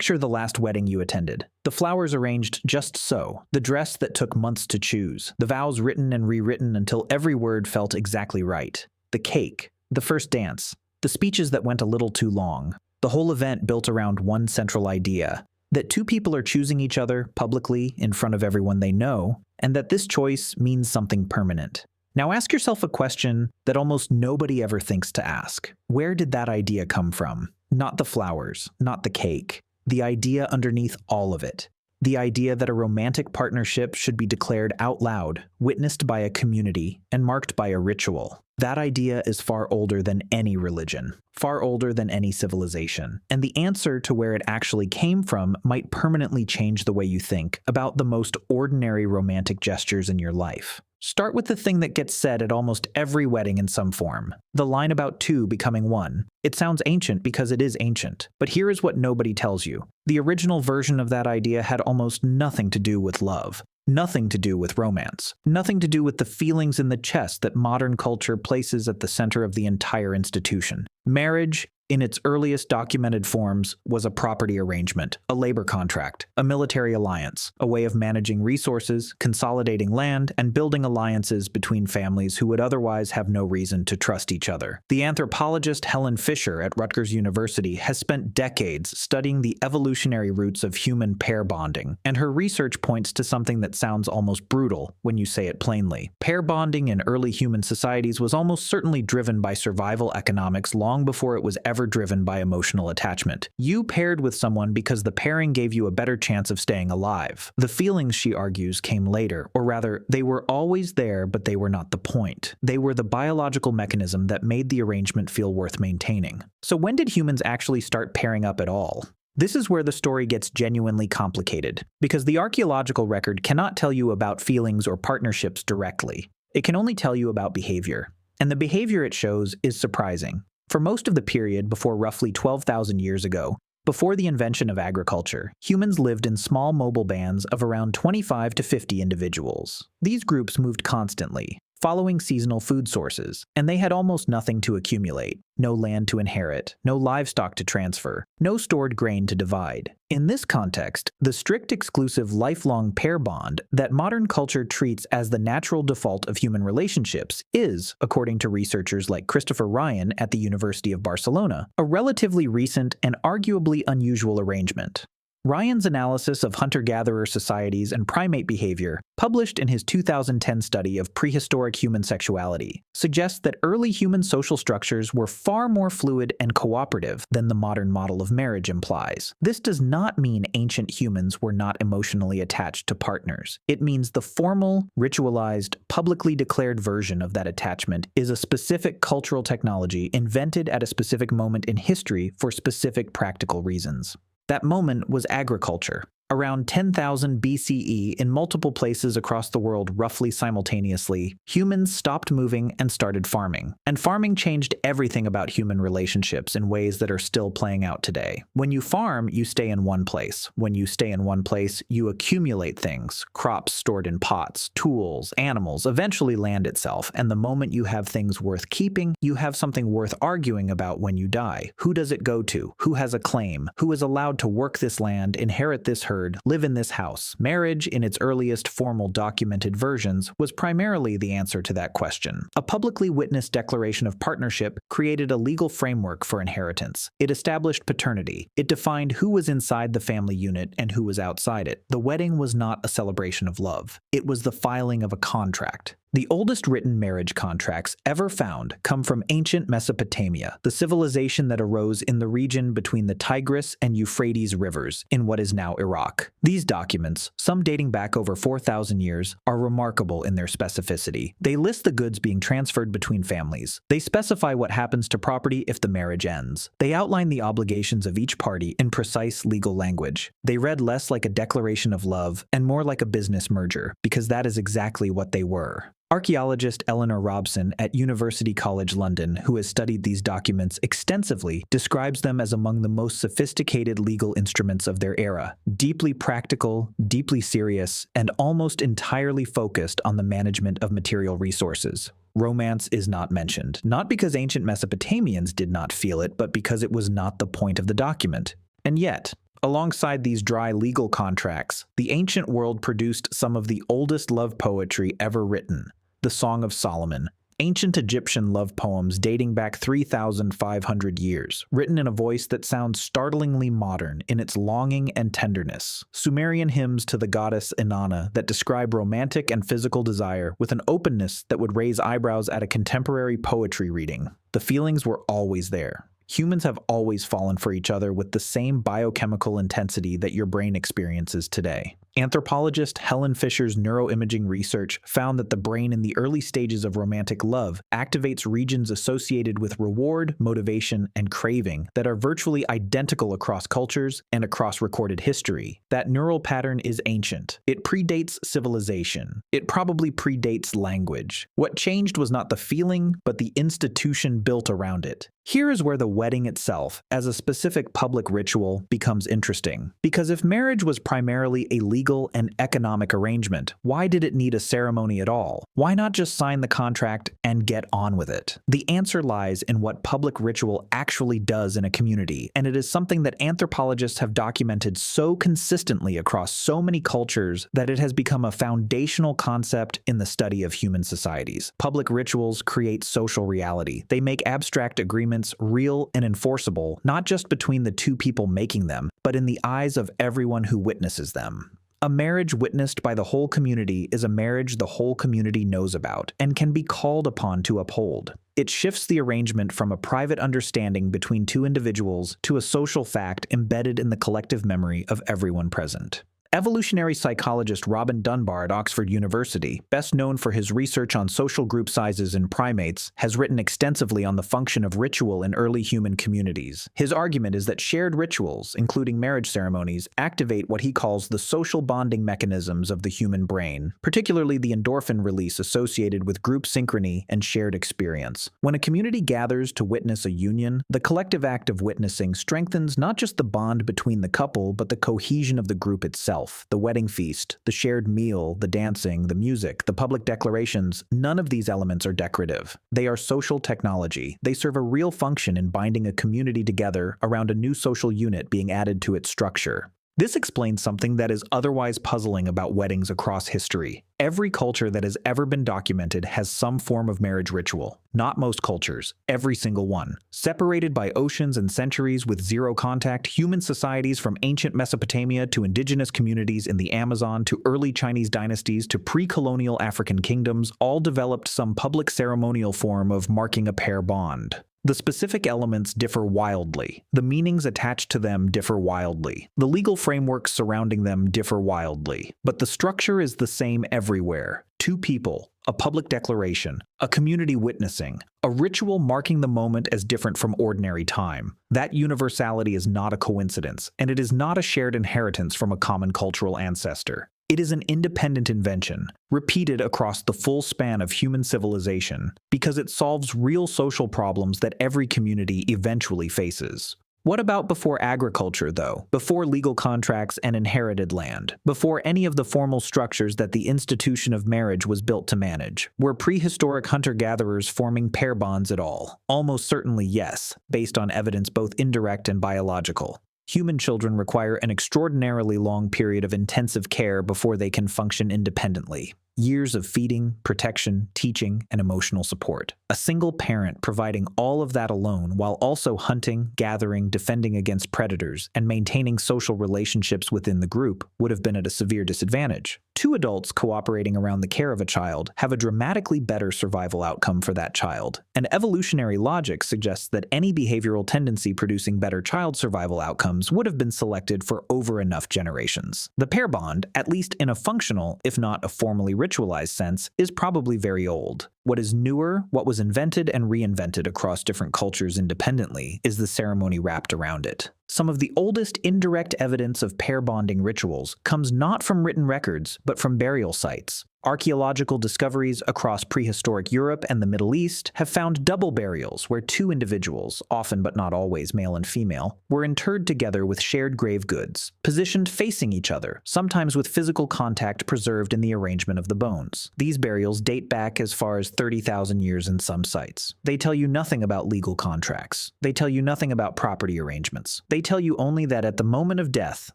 Picture the last wedding you attended. The flowers arranged just so, the dress that took months to choose, the vows written and rewritten until every word felt exactly right, the cake, the first dance, the speeches that went a little too long, the whole event built around one central idea, that two people are choosing each other publicly in front of everyone they know, and that this choice means something permanent. Now ask yourself a question that almost nobody ever thinks to ask. Where did that idea come from? Not the flowers, not the cake. The idea underneath all of it. The idea that a romantic partnership should be declared out loud, witnessed by a community, and marked by a ritual. That idea is far older than any religion, far older than any civilization. And the answer to where it actually came from might permanently change the way you think about the most ordinary romantic gestures in your life. Start with the thing that gets said at almost every wedding in some form. The line about two becoming one. It sounds ancient because it is ancient, but here is what nobody tells you. The original version of that idea had almost nothing to do with love. Nothing to do with romance. Nothing to do with the feelings in the chest that modern culture places at the center of the entire institution. Marriage, in its earliest documented forms, was a property arrangement, a labor contract, a military alliance, a way of managing resources, consolidating land, and building alliances between families who would otherwise have no reason to trust each other. The anthropologist Helen at Rutgers University has spent decades studying the evolutionary roots of human pair bonding, and her research points to something that sounds almost brutal when you say it plainly. Pair bonding in early human societies was almost certainly driven by survival economics long before it was ever driven by emotional attachment. You paired with someone because the pairing gave you a better chance of staying alive. The feelings, she argues, came later, or rather, they were always there, but they were not the point. They were the biological mechanism that made the arrangement feel worth maintaining. So when did humans actually start pairing up at all? This is where the story gets genuinely complicated, because the archaeological record cannot tell you about feelings or partnerships directly. It can only tell you about behavior. And the behavior it shows is surprising. For most of the period before roughly 12,000 years ago, before the invention of agriculture, humans lived in small mobile bands of around 25 to 50 individuals. These groups moved constantly, following seasonal food sources, and they had almost nothing to accumulate, no land to inherit, no livestock to transfer, no stored grain to divide. In this context, the strict exclusive lifelong pair bond that modern culture treats as the natural default of human relationships is, according to researchers like Christopher Ryan at the University of Barcelona, a relatively recent and arguably unusual arrangement. Ryan's analysis of hunter-gatherer societies and primate behavior, published in his 2010 study of prehistoric human sexuality, suggests that early human social structures were far more fluid and cooperative than the modern model of marriage implies. This does not mean ancient humans were not emotionally attached to partners. It means the formal, ritualized, publicly declared version of that attachment is a specific cultural technology invented at a specific moment in history for specific practical reasons. That moment was agriculture. Around 10,000 BCE, in multiple places across the world roughly simultaneously, humans stopped moving and started farming. And farming changed everything about human relationships in ways that are still playing out today. When you farm, you stay in one place. When you stay in one place, you accumulate things, crops stored in pots, tools, animals, eventually land itself. And the moment you have things worth keeping, you have something worth arguing about when you die. Who does it go to? Who has a claim? Who is allowed to work this land, inherit this herd, live in this house? Marriage, in its earliest formal documented versions, was primarily the answer to that question. A publicly witnessed declaration of partnership created a legal framework for inheritance. It established paternity. It defined who was inside the family unit and who was outside it. The wedding was not a celebration of love. It was the filing of a contract. The oldest written marriage contracts ever found come from ancient Mesopotamia, the civilization that arose in the region between the Tigris and Euphrates rivers in what is now Iraq. These documents, some dating back over 4,000 years, are remarkable in their specificity. They list the goods being transferred between families. They specify what happens to property if the marriage ends. They outline the obligations of each party in precise legal language. They read less like a declaration of love and more like a business merger, because that is exactly what they were. Archaeologist Eleanor Robson at University College London, who has studied these documents extensively, describes them as among the most sophisticated legal instruments of their era, deeply practical, deeply serious, and almost entirely focused on the management of material resources. Romance is not mentioned, not because ancient Mesopotamians did not feel it, but because it was not the point of the document. And yet, Alongside these dry legal contracts, the ancient world produced some of the oldest love poetry ever written, the Song of Solomon. Ancient Egyptian love poems dating back 3,500 years, written in a voice that sounds startlingly modern in its longing and tenderness. Sumerian hymns to the goddess Inanna that describe romantic and physical desire with an openness that would raise eyebrows at a contemporary poetry reading. The feelings were always there. Humans have always fallen for each other with the same biochemical intensity that your brain experiences today. Anthropologist Helen Fisher's neuroimaging research found that the brain in the early stages of romantic love activates regions associated with reward, motivation, and craving that are virtually identical across cultures and across recorded history. That neural pattern is ancient. It predates civilization. It probably predates language. What changed was not the feeling, but the institution built around it. Here is where the wedding itself, as a specific public ritual, becomes interesting. Because if marriage was primarily a legal and economic arrangement, why did it need a ceremony at all? Why not just sign the contract and get on with it? The answer lies in what public ritual actually does in a community, and it is something that anthropologists have documented so consistently across so many cultures that it has become a foundational concept in the study of human societies. Public rituals create social reality. They make abstract agreements real and enforceable, not just between the two people making them, but in the eyes of everyone who witnesses them. A marriage witnessed by the whole community is a marriage the whole community knows about and can be called upon to uphold. It shifts the arrangement from a private understanding between two individuals to a social fact embedded in the collective memory of everyone present. Evolutionary psychologist Robin Dunbar at Oxford University, best known for his research on social group sizes in primates, has written extensively on the function of ritual in early human communities. His argument is that shared rituals, including marriage ceremonies, activate what he calls the social bonding mechanisms of the human brain, particularly the endorphin release associated with group synchrony and shared experience. When a community gathers to witness a union, the collective act of witnessing strengthens not just the bond between the couple, but the cohesion of the group itself. The wedding feast, the shared meal, the dancing, the music, the public declarations, none of these elements are decorative. They are social technology. They serve a real function in binding a community together around a new social unit being added to its structure. This explains something that is otherwise puzzling about weddings across history. Every culture that has ever been documented has some form of marriage ritual. Not most cultures, every single one. Separated by oceans and centuries with zero contact, human societies from ancient Mesopotamia to indigenous communities in the Amazon to early Chinese dynasties to pre-colonial African kingdoms all developed some public ceremonial form of marking a pair bond. The specific elements differ wildly. The meanings attached to them differ wildly. The legal frameworks surrounding them differ wildly. But the structure is the same everywhere. Two people, a public declaration, a community witnessing, a ritual marking the moment as different from ordinary time. That universality is not a coincidence, and it is not a shared inheritance from a common cultural ancestor. It is an independent invention, repeated across the full span of human civilization, because it solves real social problems that every community eventually faces. What about before agriculture, though? Before legal contracts and inherited land? Before any of the formal structures that the institution of marriage was built to manage? Were prehistoric hunter-gatherers forming pair bonds at all? Almost certainly yes, based on evidence both indirect and biological. Human children require an extraordinarily long period of intensive care before they can function independently. Years of feeding, protection, teaching, and emotional support. A single parent providing all of that alone while also hunting, gathering, defending against predators, and maintaining social relationships within the group would have been at a severe disadvantage. Two adults cooperating around the care of a child have a dramatically better survival outcome for that child, and evolutionary logic suggests that any behavioral tendency producing better child survival outcomes would have been selected for over enough generations. The pair bond, at least in a functional, if not a formally ritualized sense, is probably very old. What is newer, what was invented and reinvented across different cultures independently, is the ceremony wrapped around it. Some of the oldest indirect evidence of pair bonding rituals comes not from written records, but from burial sites. Archaeological discoveries across prehistoric Europe and the Middle East have found double burials where two individuals, often but not always male and female, were interred together with shared grave goods, positioned facing each other, sometimes with physical contact preserved in the arrangement of the bones. These burials date back as far as 30,000 years in some sites. They tell you nothing about legal contracts. They tell you nothing about property arrangements. They tell you only that at the moment of death,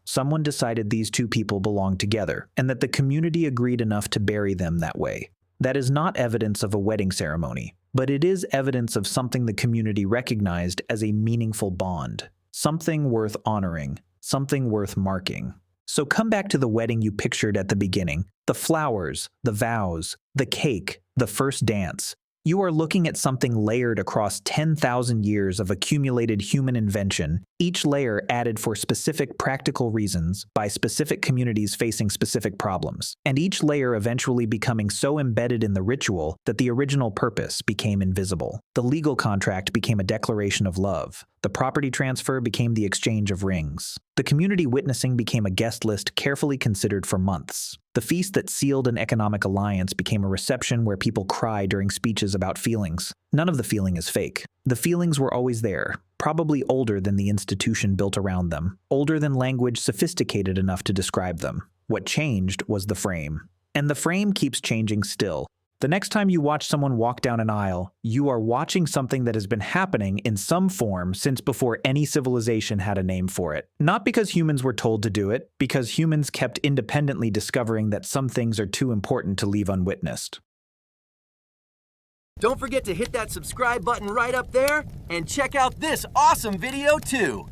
someone decided these two people belonged together, and that the community agreed enough to bury them that way. That is not evidence of a wedding ceremony, but it is evidence of something the community recognized as a meaningful bond, something worth honoring, something worth marking. So come back to the wedding you pictured at the beginning, the flowers, the vows, the cake, the first dance. You are looking at something layered across 10,000 years of accumulated human invention, each layer added for specific practical reasons by specific communities facing specific problems, and each layer eventually becoming so embedded in the ritual that the original purpose became invisible. The legal contract became a declaration of love. The property transfer became the exchange of rings. The community witnessing became a guest list carefully considered for months. The feast that sealed an economic alliance became a reception where people cry during speeches about feelings. None of the feeling is fake. The feelings were always there, probably older than the institution built around them, older than language sophisticated enough to describe them. What changed was the frame. And the frame keeps changing still. The next time you watch someone walk down an aisle, you are watching something that has been happening in some form since before any civilization had a name for it. Not because humans were told to do it, because humans kept independently discovering that some things are too important to leave unwitnessed. Don't forget to hit that subscribe button right up there and check out this awesome video too.